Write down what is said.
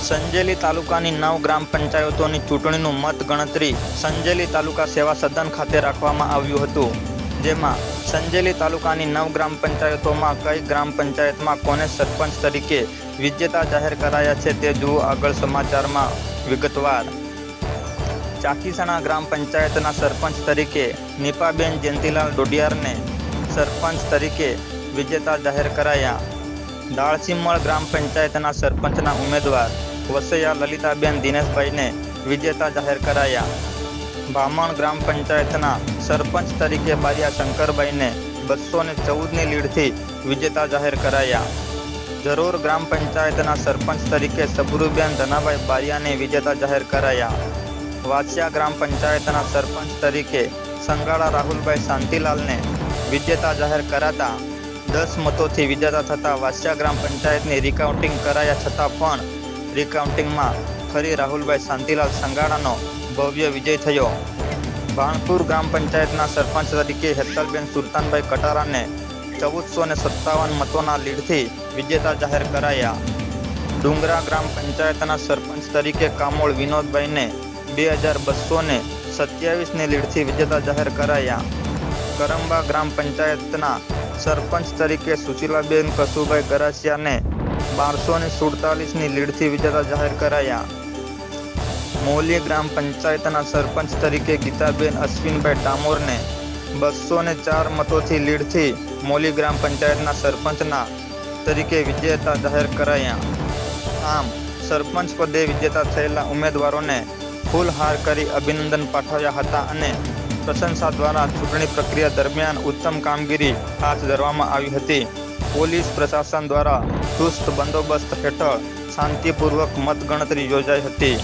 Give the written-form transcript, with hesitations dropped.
સંજેલી તાલુકાની 9 ગ્રામ પંચાયતોની ચૂંટણીનું મત ગણતરી સંજેલી તાલુકા સેવા સદન ખાતે રાખવામાં આવ્યું હતું, જેમાં સંજેલી તાલુકાની 9 ગ્રામ પંચાયતોમાં કઈ ગ્રામ પંચાયતમાં કોને સરપંચ તરીકે વિજેતા જાહેર કરાયા છે તે જુઓ આગળ સમાચારમાં વિગતવાર। ચાકીસણા ગ્રામ પંચાયતના સરપંચ તરીકે નીપાબેન જયંતિલાલ ડોડિયારને સરપંચ તરીકે વિજેતા જાહેર કરાયા। દાળસીમળ ગ્રામ પંચાયતના સરપંચના ઉમેદવાર વસૈયા લલિતાબેન દિનેશભાઈને વિજેતા જાહેર કરાયા। ભામણ ગ્રામ પંચાયતના સરપંચ તરીકે બારિયા શંકરભાઈને 214ની લીડથી વિજેતા જાહેર કરાયા। જરોર ગ્રામ પંચાયતના સરપંચ તરીકે સબરુબેન ધનાભાઈ બારિયાને વિજેતા જાહેર કરાયા। વાસિયા ગ્રામ પંચાયતના સરપંચ તરીકે સંગાળા રાહુલભાઈ શાંતિલાલને વિજેતા જાહેર કરાતા 10 મતોથી વિજેતા થતા વાસિયા ગ્રામ પંચાયતની રિકાઉન્ટિંગ કરાયા છતાં પણ રિકાઉન્ટિંગમાં ફરી રાહુલભાઈ શાંતિલાલ સંગાળાનો ભવ્ય વિજય થયો। ભાણપુર ગ્રામ પંચાયતના સરપંચ તરીકે હેતલબેન સુલતાનભાઈ કટારાને 1457 મતોના લીડથી વિજેતા જાહેર કરાયા। ડુંગરા ગ્રામ પંચાયતના સરપંચ તરીકે કામોળ વિનોદભાઈને 2227ની લીડથી વિજેતા જાહેર કરાયા। કરંબા ગ્રામ પંચાયતના સરપંચ તરીકે સુશીલાબેન કસુભાઈ ગરાસિયાને 1247ની લીડથી વિજેતા જાહેર કરાયા। મોલી ગ્રામ પંચાયતના સરપંચ તરીકે ગીતાબેન અશ્વિનભાઈ ડામોરને 204 મતોથી લીડથી મોલી ગ્રામ પંચાયતના સરપંચના તરીકે વિજેતા જાહેર કરાયા। આમ સરપંચ પદે વિજેતા થયેલા ઉમેદવારોને ફૂલહાર કરી અભિનંદન પાઠવ્યા હતા અને પ્રશંસા દ્વારા ચૂંટણી પ્રક્રિયા દરમિયાન ઉત્તમ કામગીરી હાથ ધરવામાં આવી હતી। પોલીસ પ્રશાસન દ્વારા ચુસ્ત બંદોબસ્ત હેઠળ શાંતિપૂર્વક મતગણતરી યોજાઈ હતી।